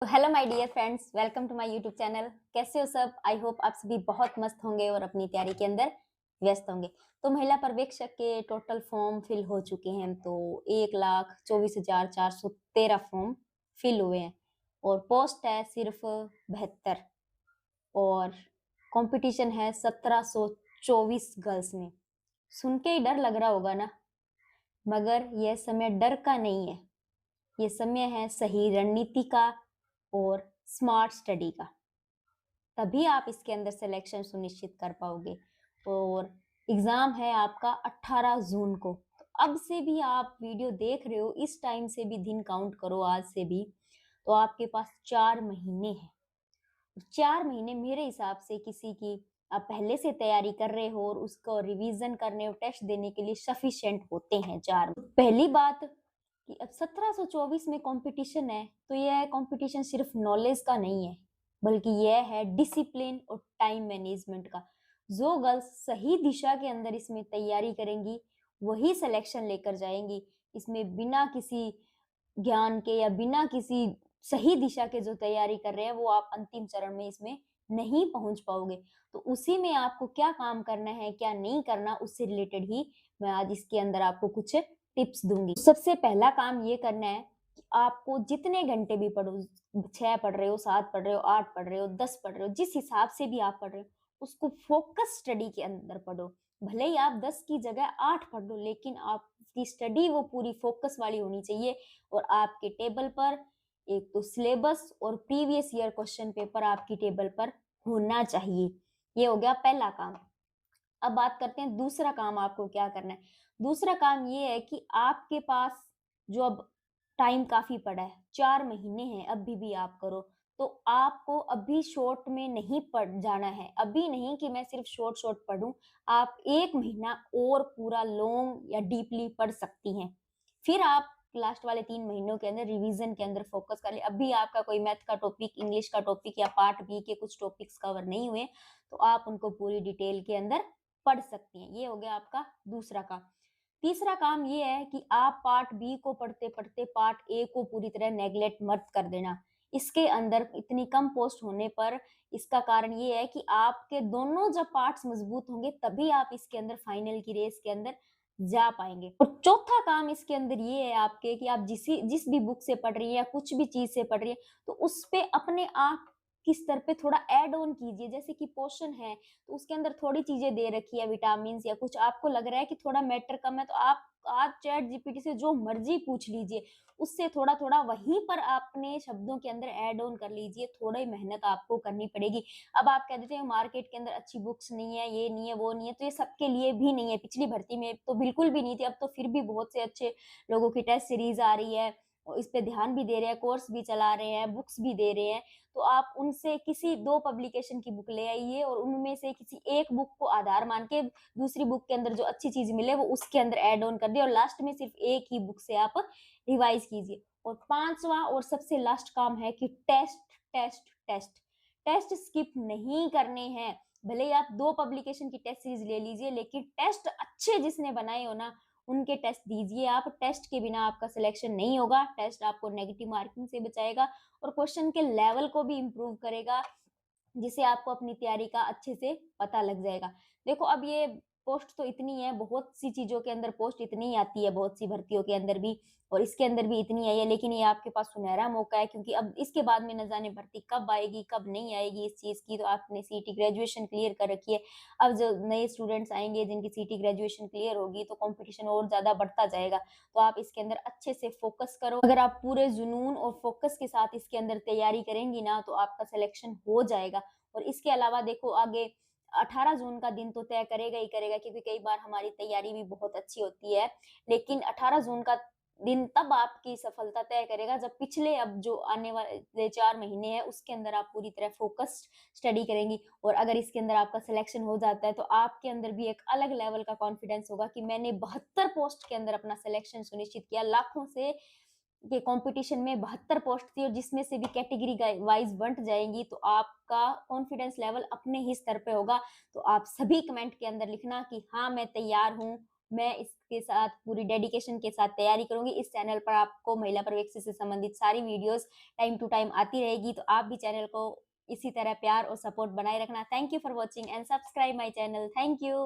तो hello my dear friends, welcome to my YouTube channel. कैसे हो सब? आई होप आप सभी बहुत मस्त होंगे और अपनी तैयारी के अंदर व्यस्त होंगे। तो महिला पर्यवेक्षक के टोटल फॉर्म फिल हो चुके हैं। तो 1,24,413 फॉर्म फिल हुए हैं और पोस्ट है सिर्फ 72 और कंपटीशन है 1724 गर्ल्स में। सुन के ही डर लग रहा होगा ना, मगर यह समय डर का नहीं है। ये समय है सही रणनीति का और स्मार्ट स्टडी का। तभी आप इसके अंदर सिलेक्शन सुनिश्चित कर पाओगे। और एग्जाम है आपका 18 जून को। तो अब से भी आप वीडियो देख रहे हो, इस टाइम से भी दिन काउंट करो, आज से भी। तो आपके पास 4 महीने हैं। 4 महीने मेरे हिसाब से किसी की आप पहले से तैयारी कर रहे हो और उसको रिवीजन करने और टेस्ट देने के लिए सफिशिएंट होते हैं 4। पहली बात कि अब 1724 में कंपटीशन है, तो यह कंपटीशन सिर्फ नॉलेज का नहीं है, बल्कि यह है डिसिप्लिन और टाइम मैनेजमेंट का। जो गर्ल्स सही दिशा के अंदर इसमें तैयारी करेंगी, वही सिलेक्शन लेकर जाएंगी। इसमें बिना किसी ज्ञान के या बिना किसी सही दिशा के जो तैयारी कर रहे हैं, वो आप अंतिम चरण में इसमें नहीं पहुंच पाओगे। तो उसी में आपको क्या काम करना है, क्या नहीं करना, उससे रिलेटेड ही मैं आज इसके अंदर आपको कुछ टिप्स दूंगी। सबसे पहला काम ये करना है कि आपको जितने घंटे भी पढ़ो, 6 पढ़ रहे हो, 7 पढ़ रहे हो, 8 पढ़ रहे हो, 10 पढ़ रहे हो, जिस हिसाब से भी आप पढ़ रहे हो, उसको फोकस स्टडी के अंदर पढ़ो। भले ही आप 10 की जगह 8 पढ़ लो, लेकिन आपकी स्टडी वो पूरी फोकस वाली होनी चाहिए। और आपके टेबल पर एक तो सिलेबस और प्रीवियस ईयर क्वेश्चन पेपर आपकी टेबल पर होना चाहिए। ये हो गया पहला काम। अब बात करते हैं दूसरा काम आपको क्या करना है। दूसरा काम ये है कि आपके पास जो अब टाइम काफी पड़ा है, 4 महीने हैं, अभी भी आप करो। तो आपको अभी शॉर्ट में नहीं पढ़ जाना है, अभी नहीं कि मैं सिर्फ शॉर्ट शॉर्ट पढ़ूं। आप 1 महीना और पूरा लॉन्ग या डीपली पढ़ सकती हैं। फिर आप लास्ट वाले 3 महीनों के अंदर रिवीजन के अंदर फोकस कर ले। अभी आपका कोई मैथ का टॉपिक, इंग्लिश का टॉपिक या पार्ट बी के कुछ टॉपिक्स कवर नहीं हुए, तो आप उनको पूरी डिटेल के अंदर पढ़ सकती हैं। ये हो गया आपका दूसरा काम। तीसरा काम ये है कि आप पार्ट बी को पढ़ते-पढ़ते पार्ट ए को पूरी तरह नेग्लेक्ट मत कर देना। इसके अंदर इतनी कम पोस्ट होने पर इसका कारण ये है कि आपके दोनों जब पार्ट्स मजबूत होंगे, तभी आप इसके अंदर फाइनल की रेस के अंदर जा पाएँगे। और चौथा काम इसके अंदर ये है आपके कि आप जिस भी बुक से पढ़ रही हैं या कुछ भी चीज़ से पढ़ रही हैं, तो उसपे अपने आप की स्तर पे थोड़ा ऐड ऑन कीजिए। जैसे कि पोर्शन है, तो उसके अंदर थोड़ी चीज़ें दे रखी है, विटामिन्स या कुछ आपको लग रहा है कि थोड़ा मैटर कम है, तो आप चैट जीपीटी से जो मर्ज़ी पूछ लीजिए। उससे थोड़ा-थोड़ा वहीं पर अपने शब्दों के अंदर ऐड ऑन कर लीजिए, थोड़ी मेहनत आपको करनी पड़ेगी। अब आप कह देते हैं मार्केट के अंदर अच्छी बुक्स नहीं है, ये नहीं है, वो नहीं है, तो ये सबके लिए भी नहीं है। पिछली भर्ती में तो बिल्कुल भी नहीं थी, अब तो फिर भी बहुत से अच्छे लोगों की टेस्ट सीरीज़ आ रही है, और इस पे ध्यान भी दे रहे हैं, कोर्स भी चला रहे हैं, बुक्स भी दे रहे हैं। तो आप उनसे किसी 2 पब्लिकेशन की बुक ले आइए और उनमें से किसी एक बुक को आधार मान के दूसरी बुक के अंदर जो अच्छी चीज़ मिले वो उसके अंदर ऐड ऑन कर दिए और लास्ट में सिर्फ़ एक ही बुक से आप रिवाइज़ कीजिए। और 5वाँ और सबसे लास्ट काम है कि test, test, test. Test skip नहीं करने हैं। भले ही आप 2 पब्लिकेशन की टेस्ट सीरीज़ ले लीजिए, लेकिन टेस्ट अच्छे जिसने बनाए हो ना, उनके टेस्ट दीजिए आप। टेस्ट के बिना आपका सिलेक्शन नहीं होगा। टेस्ट आपको नेगेटिव मार्किंग से बचाएगा और क्वेश्चन के लेवल को भी इम्प्रूव करेगा, जिससे आपको अपनी तैयारी का अच्छे से पता लग जाएगा। देखो, अब ये पोस्ट तो इतनी है, बहुत सी चीज़ों के अंदर पोस्ट इतनी ही आती है, बहुत सी भर्तियों के अंदर भी, और इसके अंदर भी इतनी आई है, लेकिन ये आपके पास सुनहरा मौका है, क्योंकि अब इसके बाद में न जाने भर्ती कब आएगी, कब नहीं आएगी इस चीज़ की। तो आपने सीईटी ग्रेजुएशन क्लियर कर रखी है। अब जो नए स्टूडेंट्स आएँगे जिनकी सीईटी ग्रेजुएशन क्लियर होगी, तो कॉम्पिटिशन और ज़्यादा बढ़ता जाएगा। तो आप इसके अंदर अच्छे से फ़ोकस करो। अगर आप पूरे जुनून और फ़ोकस के साथ इसके अंदर तैयारी करेंगी ना, तो आपका सिलेक्शन हो जाएगा। और इसके अलावा देखो, आगे 18 जून का दिन तो तय करेगा ही करेगा, क्योंकि कई बार हमारी तैयारी भी बहुत अच्छी होती है। लेकिन 18 जून का दिन तब आपकी सफलता तय करेगा जब पिछले अब जो आने वाले 4 महीने हैं उसके अंदर आप पूरी तरह फ़ोकस्ड स्टडी करेंगी। और अगर इसके अंदर आपका सिलेक्शन हो जाता है, तो आपके अंदर भी एक अलग लेवल का कॉन्फिडेंस होगा कि मैंने 72 पोस्ट के अंदर अपना सिलेक्शन सुनिश्चित किया। लाखों से ये कंपटीशन में 72 पोस्ट थी और जिसमें से भी कैटेगरी वाइज बंट जाएँगी, तो आपका कॉन्फिडेंस लेवल अपने ही स्तर पे होगा। तो आप सभी कमेंट के अंदर लिखना कि हाँ, मैं तैयार हूँ, मैं इस के साथ, पूरी डेडिकेशन के साथ तैयारी करूँगी। इस चैनल पर आपको महिला प्रवेश से संबंधित सारी वीडियोज़ टाइम टू टाइम आती रहेगी, तो आप भी चैनल को इसी तरह प्यार और सपोर्ट बनाए रखना। Thank you for watching and subscribe my channel. Thank you.